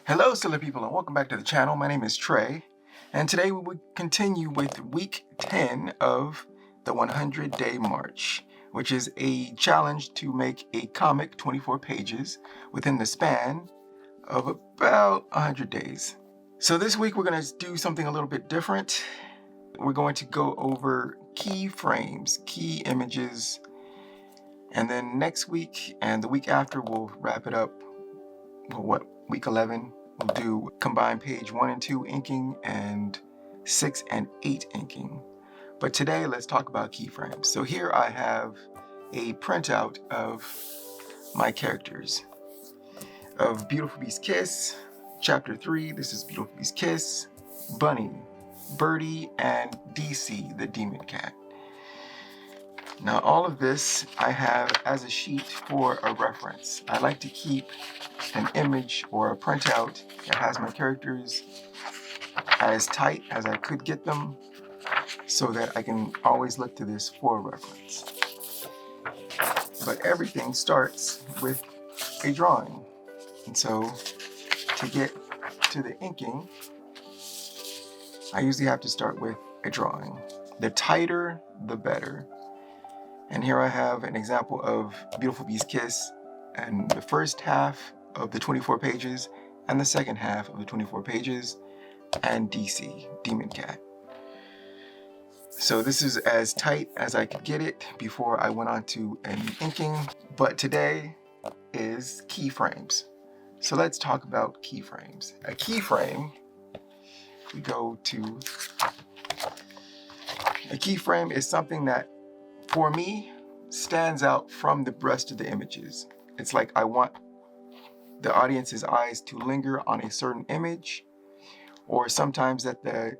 Hello, silly people, and welcome back to the channel. My name is Trey, and today we will continue with week 10 of the 100-Day March, which is a challenge to make a comic 24 pages within the span of about 100 days. So this week we're going to do something a little bit different. We're going to go over key frames, key images, and then next week and the week after we'll wrap it up. Week 11, we'll do combined page 1 and 2 inking and 6 and 8 inking. But today, let's talk about keyframes. So here I have a printout of my characters. Of Beautiful Beast Kiss, Chapter 3, this is Beautiful Beast Kiss, Bunny, Birdie, and DC, the Demon Cat. Now all of this I have as a sheet for a reference. I like to keep an image or a printout that has my characters as tight as I could get them so that I can always look to this for a reference. But everything starts with a drawing. And so to get to the inking, I usually have to start with a drawing. The tighter, the better. And here I have an example of Beautiful Beast Kiss and the first half of the 24 pages and the second half of the 24 pages and DC, Demon Cat. So this is as tight as I could get it before I went on to an inking, but today is keyframes. So let's talk about keyframes. A keyframe, we go to, a keyframe is something that for me stands out from the rest of the images. It's like I want the audience's eyes to linger on a certain image, or sometimes at the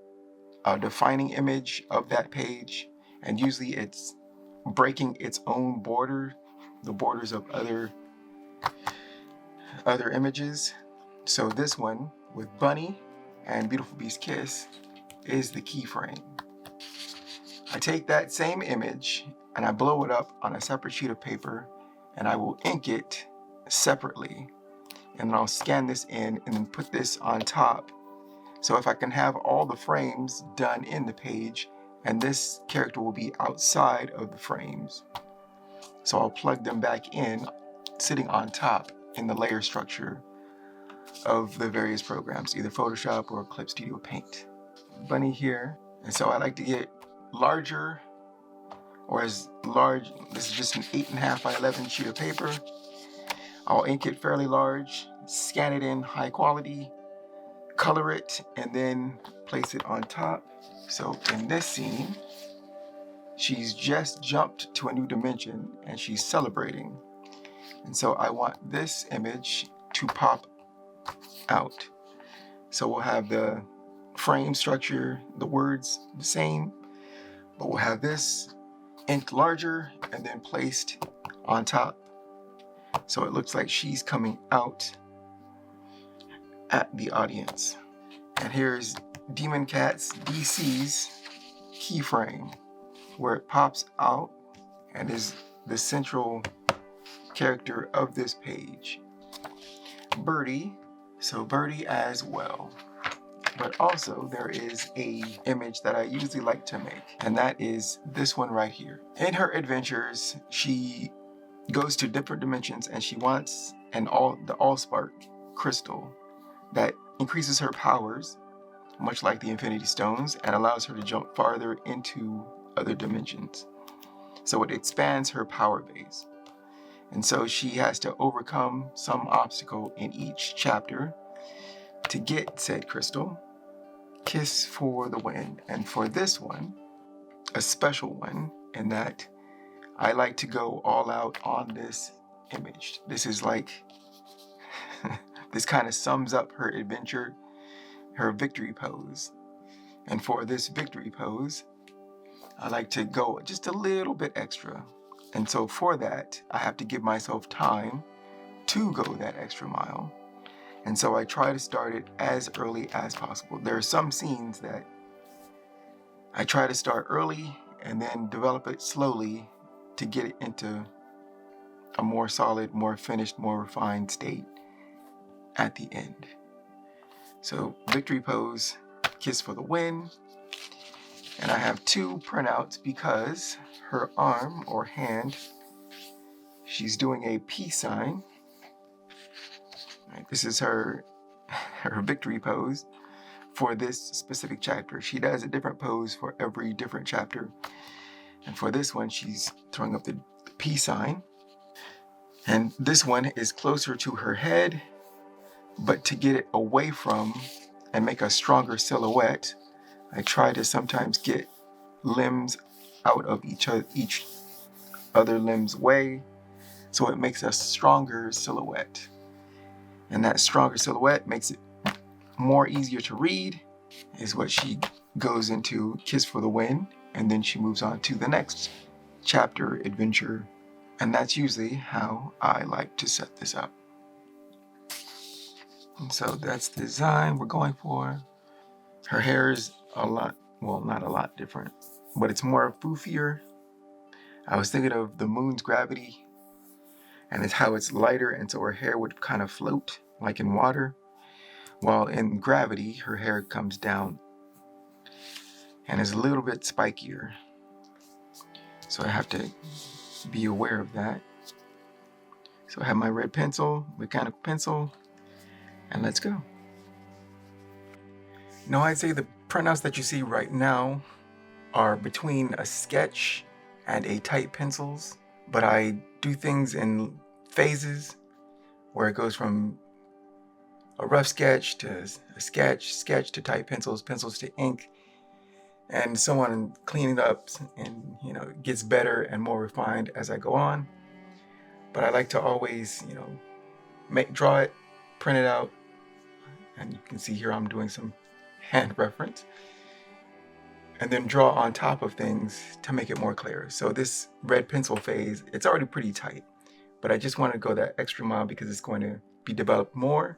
defining image of that page, and usually it's breaking its own border, the borders of other images. So this one with Bunny and Beautiful Beast Kiss is the keyframe. I take that same image and I blow it up on a separate sheet of paper, and I will ink it separately. And then I'll scan this in and then put this on top. So if I can have all the frames done in the page, and this character will be outside of the frames. So I'll plug them back in, sitting on top in the layer structure of the various programs, either Photoshop or Clip Studio Paint. Bunny here, and so I like to get larger, or as large, this is just an 8.5 by 11 sheet of paper. I'll ink it fairly large, scan it in high quality, color it, and then place it on top. So in this scene, she's just jumped to a new dimension and she's celebrating. And so I want this image to pop out. So we'll have the frame structure, the words the same, but we'll have this inked larger and then placed on top. So it looks like she's coming out at the audience. And here's Demon Cat's DC's keyframe, where it pops out and is the central character of this page. Birdie, so Birdie as well. But also there is a image that I usually like to make, and that is this one right here. In her adventures, she goes to different dimensions and she wants the Allspark crystal that increases her powers, much like the Infinity Stones, and allows her to jump farther into other dimensions. So it expands her power base. And so she has to overcome some obstacle in each chapter to get said crystal. Kiss for the win. And for this one, a special one, in that I like to go all out on this image. This is like, this kind of sums up her adventure, her victory pose. And for this victory pose, I like to go just a little bit extra. And so for that, I have to give myself time to go that extra mile. And so I try to start it as early as possible. There are some scenes that I try to start early and then develop it slowly to get it into a more solid, more finished, more refined state at the end. So Victory Pose, Kiss for the Win. And I have 2 printouts because her arm or hand, she's doing a peace sign. Right, this is her victory pose for this specific chapter. She does a different pose for every different chapter. And for this one, she's throwing up the peace sign. And this one is closer to her head, but to get it away from and make a stronger silhouette, I try to sometimes get limbs out of each other limb's way, so it makes a stronger silhouette. And that stronger silhouette makes it more easier to read, is what she goes into Kiss for the Win, and then she moves on to the next chapter, adventure, and that's usually how I like to set this up. And so that's the design we're going for. Her hair is a lot, well, not a lot different, but it's more foofier. I was thinking of the moon's gravity, and it's how it's lighter, and so her hair would kind of float like in water, while in gravity her hair comes down and is a little bit spikier. So I have to be aware of that. So I have my red pencil, mechanical pencil, and let's go. Now I'd say the printouts that you see right now are between a sketch and a type pencils, but I do things in phases where it goes from a rough sketch to a sketch to type pencils, pencils to ink, and so on, and clean it up, and it gets better and more refined as I go on. But I like to always draw it, print it out, and you can see here I'm doing some hand reference, and then draw on top of things to make it more clear. So this red pencil phase, it's already pretty tight, but I just want to go that extra mile because it's going to be developed more.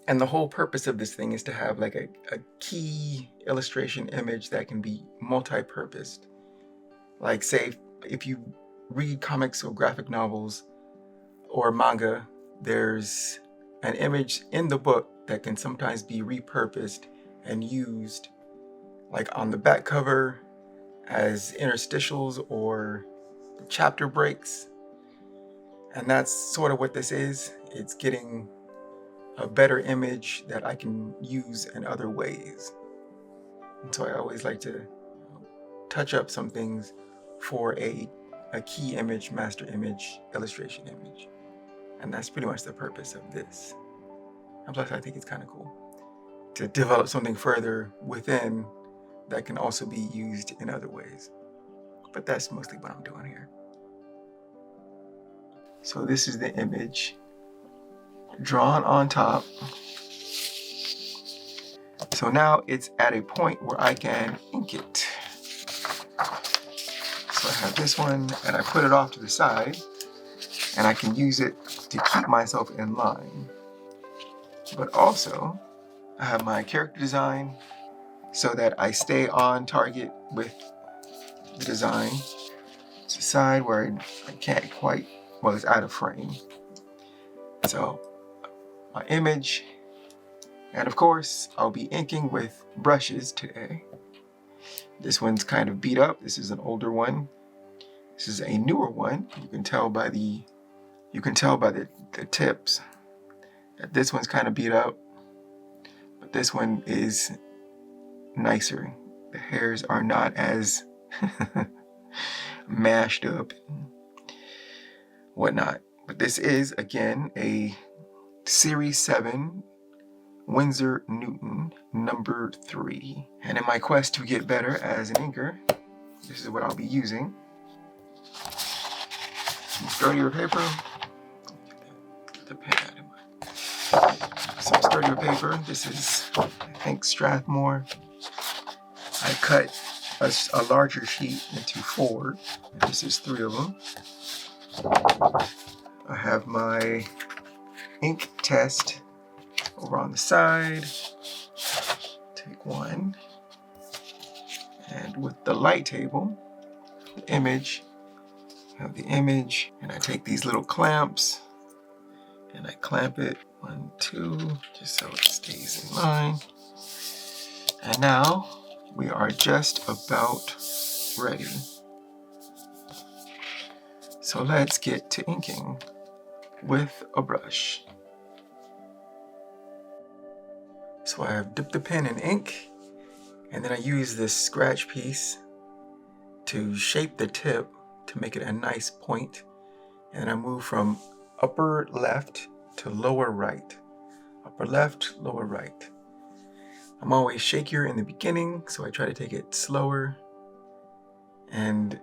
And the whole purpose of this thing is to have like a key illustration image that can be multi-purposed. Like say, if you read comics or graphic novels or manga, there's an image in the book that can sometimes be repurposed and used like on the back cover as interstitials or chapter breaks. And that's sort of what this is. It's getting a better image that I can use in other ways. And so I always like to touch up some things for a key image, master image, illustration image. And that's pretty much the purpose of this. And plus I think it's kind of cool to develop something further within that can also be used in other ways. But that's mostly what I'm doing here. So this is the image drawn on top. So now it's at a point where I can ink it. So I have this one and I put it off to the side, and I can use it to keep myself in line. But also I have my character design so that I stay on target with the design. It's a side where I can't quite, well, it's out of frame. So my image, and of course I'll be inking with brushes today. This one's kind of beat up. This is an older one. This is a newer one. You can tell by the tips that this one's kind of beat up, but this one is nicer. The hairs are not as mashed up and whatnot. But this is again a Series 7 Winsor Newton number 3. And in my quest to get better as an inker, this is what I'll be using. Some sturdier paper. Get the pen out of my. Some sturdier paper. This is, I think, Strathmore. I cut a larger sheet into 4. And this is 3 of them. I have my ink test over on the side. Take one. And with the light table, the image, I have the image, and I take these little clamps and I clamp it 1, 2, just so it stays in line. And now we are just about ready. So let's get to inking with a brush. So I have dipped the pen in ink, and then I use this scratch piece to shape the tip to make it a nice point. And I move from upper left to lower right. Upper left, lower right. I'm always shakier in the beginning, so I try to take it slower. And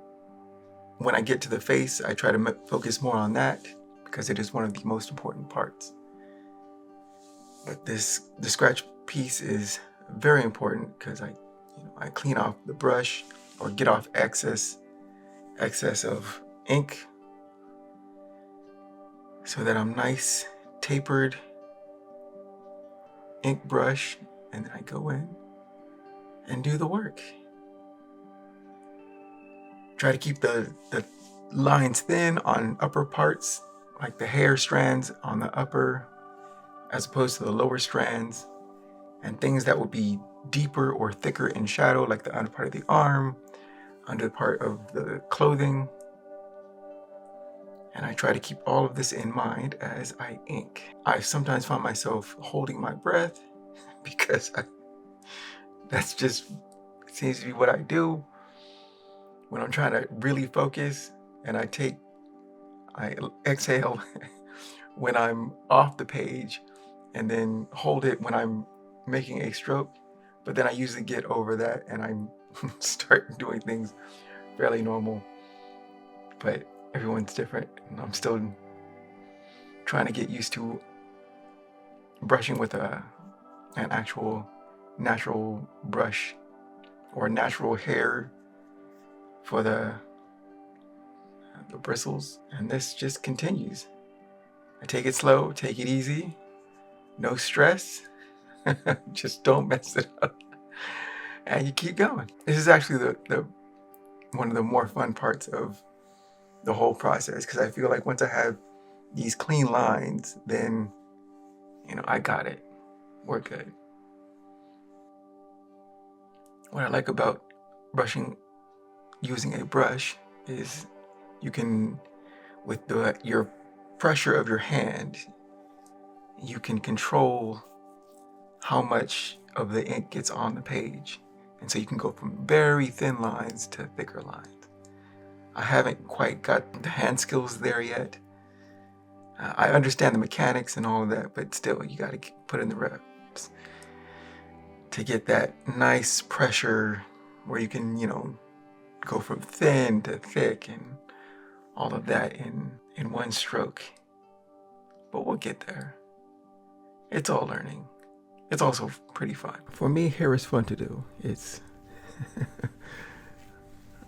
when I get to the face, I try to focus more on that because it is one of the most important parts. But the scratch piece is very important because I clean off the brush or get off excess of ink so that I'm nice, tapered ink brush, and then I go in and do the work. Try to keep the lines thin on upper parts, like the hair strands on the upper, as opposed to the lower strands, and things that would be deeper or thicker in shadow, like the under part of the arm, under part of the clothing. And I try to keep all of this in mind as I ink. I sometimes find myself holding my breath because that's just seems to be what I do when I'm trying to really focus, and I exhale when I'm off the page and then hold it when I'm making a stroke. But then I usually get over that and I start doing things fairly normal. But everyone's different, and I'm still trying to get used to brushing with an actual natural brush or natural hair for the bristles. And this just continues. I take it slow, take it easy, no stress. Just don't mess it up, and you keep going. This is actually the one of the more fun parts of the whole process, because I feel like once I have these clean lines, then I got it. We're good. What I like about brushing using a brush is you can, with your pressure of your hand, you can control how much of the ink gets on the page. And so you can go from very thin lines to thicker lines. I haven't quite got the hand skills there yet. I understand the mechanics and all of that, but still, you got to put in the reps to get that nice pressure where you can, go from thin to thick and all of that in one stroke. But we'll get there. It's all learning. It's also pretty fun. For me, hair is fun to do. It's,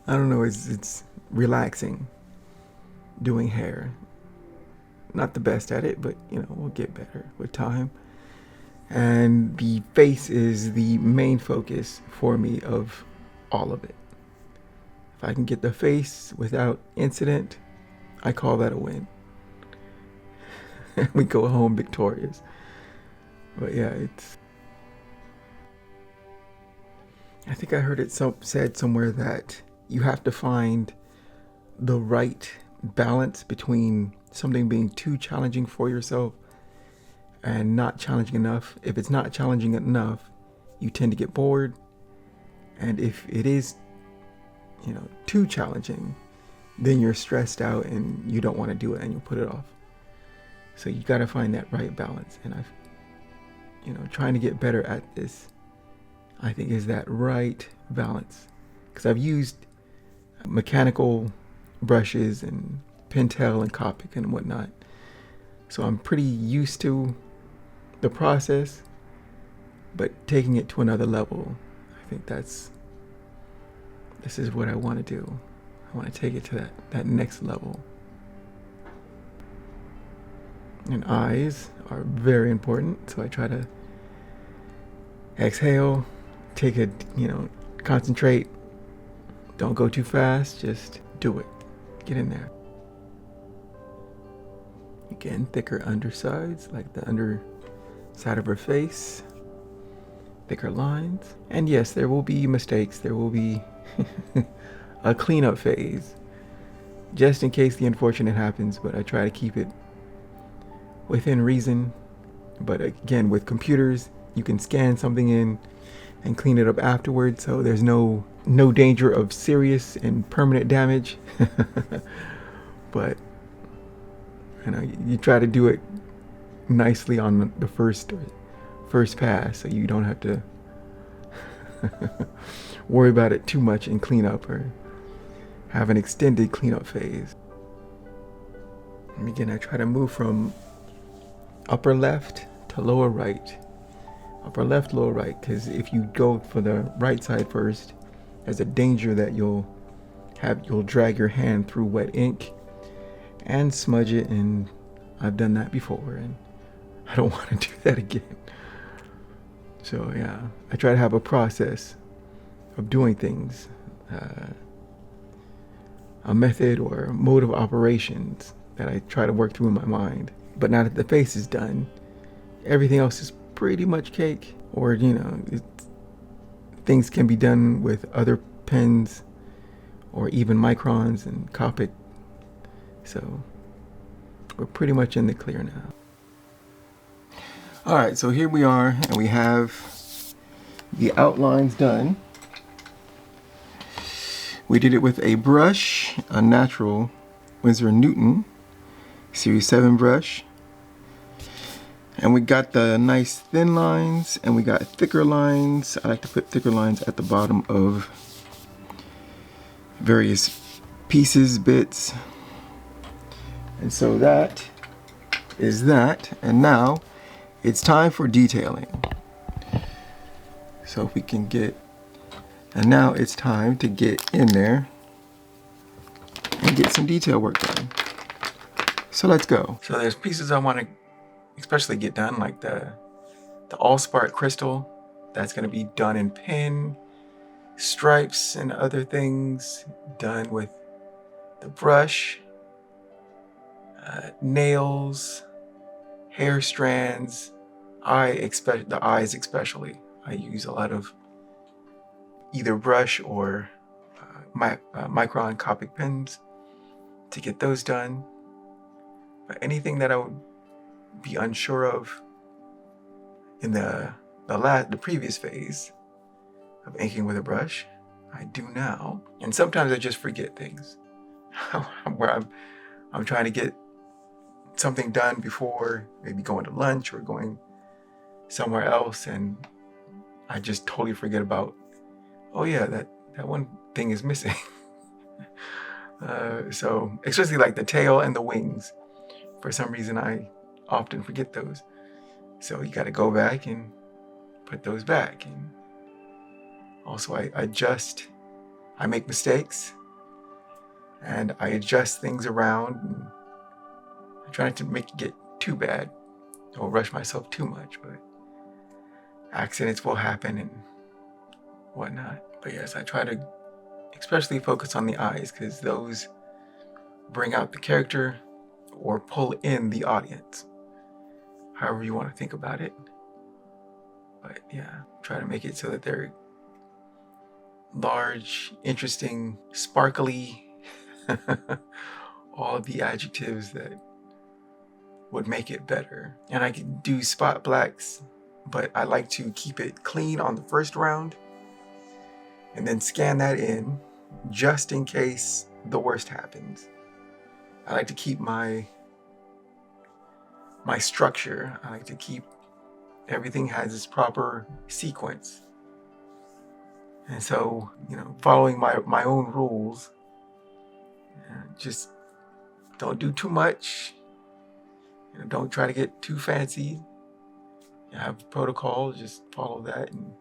I don't know, it's relaxing doing hair. Not the best at it, but we'll get better with time. And the face is the main focus for me of all of it. If I can get the face without incident, I call that a win. We go home victorious. But yeah, I think I heard it said somewhere that you have to find the right balance between something being too challenging for yourself and not challenging enough. If it's not challenging enough, you tend to get bored. And if it is, too challenging, then you're stressed out and you don't want to do it and you put it off. So you got to find that right balance. And trying to get better at this, I think, is that right balance. Because I've used mechanical brushes and Pentel and Copic and whatnot. So I'm pretty used to the process, but taking it to another level, I think this is what I want to do. I want to take it to that next level. And eyes are very important, so I try to exhale, take it, concentrate. Don't go too fast, just do it. Get in there. Again, thicker undersides, like the underside of her face. Thicker lines. And yes, there will be mistakes. There will be a cleanup phase, just in case the unfortunate happens, but I try to keep it within reason. But again, with computers, you can scan something in and clean it up afterwards, so there's no danger of serious and permanent damage. But you know, you try to do it nicely on the first pass, so you don't have to worry about it too much in cleanup or have an extended cleanup phase. And again, I try to move from upper left to lower right. Upper left, lower right, because if you go for the right side first, there's a danger that you'll drag your hand through wet ink and smudge it, and I've done that before and I don't want to do that again. So yeah, I try to have a process of doing things, a method or a mode of operations that I try to work through in my mind. But now that the face is done, everything else is pretty much cake. Or, you know, things can be done with other pens or even microns and Copic. So we're pretty much in the clear now. All right, so here we are, and we have the outlines done. We did it with a brush, a natural Winsor & Newton Series 7 brush. And we got the nice thin lines, and we got thicker lines. I like to put thicker lines at the bottom of various pieces, bits. And so that is that. And now it's time for detailing. So if we can get, and now it's time to get in there and get some detail work done. So let's go. So there's pieces I want to especially get done, like the Allspark crystal. That's going to be done in pen, stripes, and other things done with the brush, nails, hair strands, the eyes especially. I use a lot of either brush or micron Copic pens to get those done. But anything that I would be unsure of in the previous phase of inking with a brush, I do now. And sometimes I just forget things where I'm trying to get something done before maybe going to lunch or going somewhere else, and I just totally forget about, oh yeah, that one thing is missing. So especially like the tail and the wings, for some reason I often forget those. So you got to go back and put those back. And also I make mistakes and I adjust things around, and I try not to make it get too bad or rush myself too much, but accidents will happen and whatnot. But yes, I try to especially focus on the eyes, because those bring out the character or pull in the audience, however you want to think about it. But yeah, try to make it so that they're large, interesting, sparkly, all of the adjectives that would make it better. And I can do spot blacks, but I like to keep it clean on the first round and then scan that in just in case the worst happens. I like to keep my structure. I like to keep everything has its proper sequence. And so, you know, following my own rules, just don't do too much. You know, don't try to get too fancy. You have protocol, just follow that and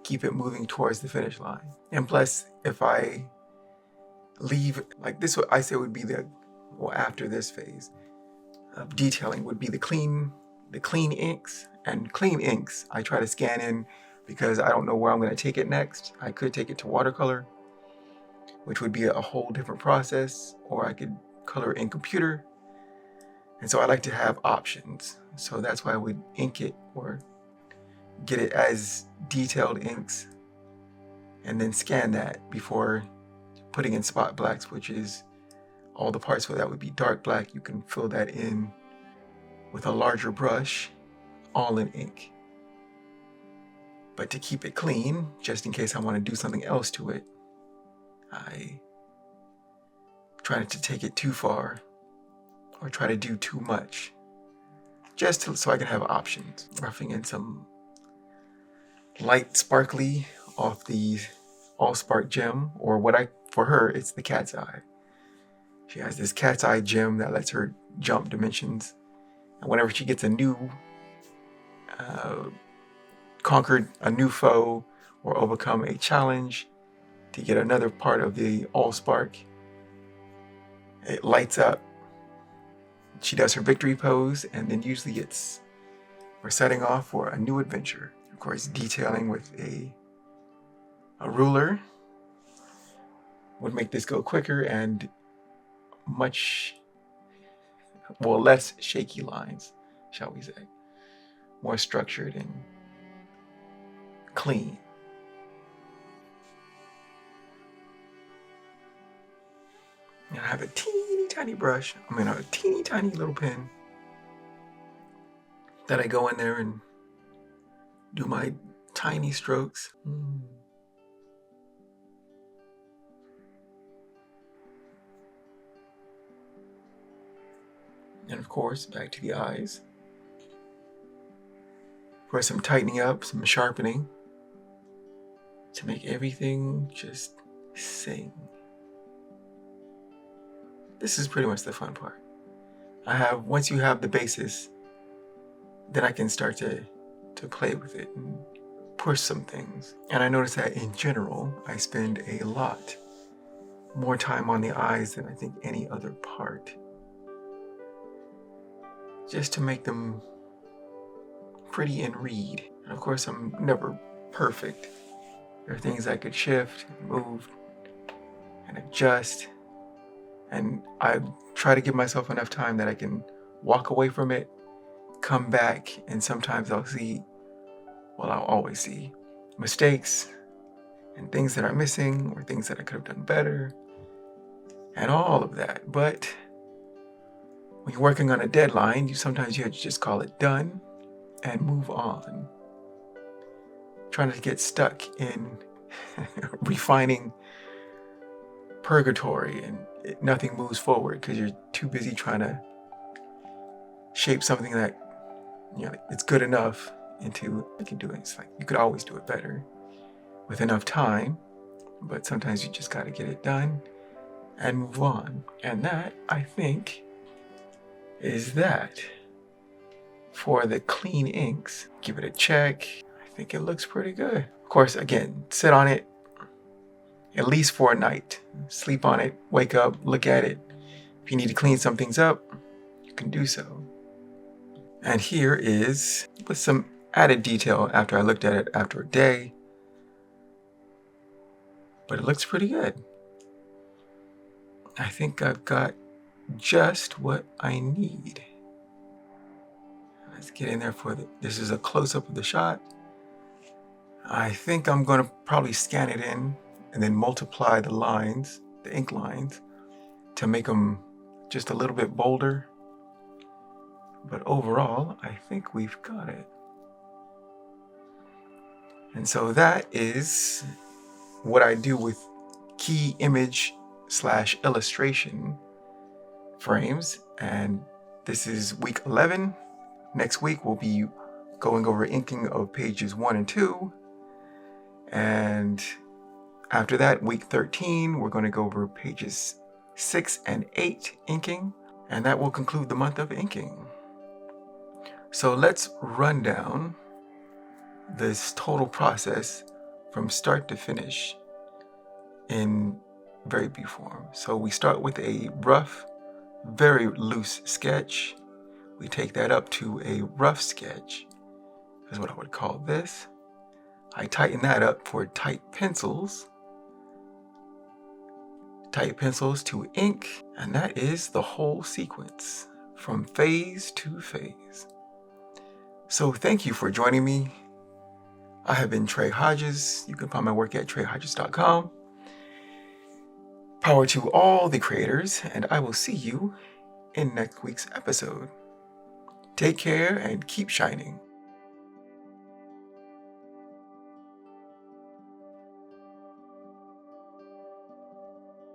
keep it moving towards the finish line. And plus, if I leave, like this, what I say would be after this phase of detailing would be the clean inks. And clean inks, I try to scan in because I don't know where I'm going to take it next. I could take it to watercolor, which would be a whole different process, or I could color in computer. And so I like to have options. So that's why I would ink it or get it as detailed inks and then scan that before putting in spot blacks, which is all the parts where that would be dark black. You can fill that in with a larger brush, all in ink. But to keep it clean, just in case I want to do something else to it, I try not to take it too far or try to do too much, so I can have options. Roughing in some light sparkly off the Allspark gem, or for her, it's the cat's eye. She has this cat's eye gem that lets her jump dimensions. And whenever she gets conquered a new foe or overcome a challenge to get another part of the Allspark, it lights up. She does her victory pose, and then usually we're setting off for a new adventure. Of course, detailing with a ruler would make this go quicker and less shaky lines, shall we say. More structured and clean. And I have a teeny tiny brush, a teeny tiny little pen that I go in there and do my tiny strokes. And of course, back to the eyes. For some tightening up, some sharpening, to make everything just sing. This is pretty much the fun part. Once you have the basis, then I can start to play with it and push some things. And I notice that in general, I spend a lot more time on the eyes than I think any other part, just to make them pretty and read. And of course, I'm never perfect. There are things I could shift, move, and adjust. And I try to give myself enough time that I can walk away from it, come back, and sometimes I'll always see mistakes and things that are missing or things that I could have done better and all of that. But when you're working on a deadline, sometimes you have to just call it done and move on. Trying to get stuck in refining purgatory and nothing moves forward because you're too busy trying to shape something that it's good enough into I can do it. It's like you could always do it better with enough time, but sometimes you just got to get it done and move on. And that, I think, is that for the clean inks. Give it a check. I think it looks pretty good. Of course, again, sit on it at least for a night. Sleep on it, wake up, look at it. If you need to clean some things up, you can do so. And here is with some added detail after I looked at it after a day. But it looks pretty good. I think I've got just what I need. Let's get in there this is a close-up of the shot. I think I'm going to probably scan it in and then multiply the lines, the ink lines, to make them just a little bit bolder. But overall, I think we've got it. And so that is what I do with key image / illustration frames. And this is week 11. Next week, we'll be going over inking of pages 1 and 2. And after that, week 13, we're going to go over pages 6 and 8 inking. And that will conclude the month of inking. So let's run down this total process from start to finish in very brief form. So we start with a rough, very loose sketch. We take that up to a rough sketch, is what I would call this. I tighten that up for tight pencils. Tight pencils to ink, and that is the whole sequence from phase to phase. So thank you for joining me. I have been Trey Hodges. You can find my work at treyhodges.com. Power to all the creators, and I will see you in next week's episode. Take care and keep shining.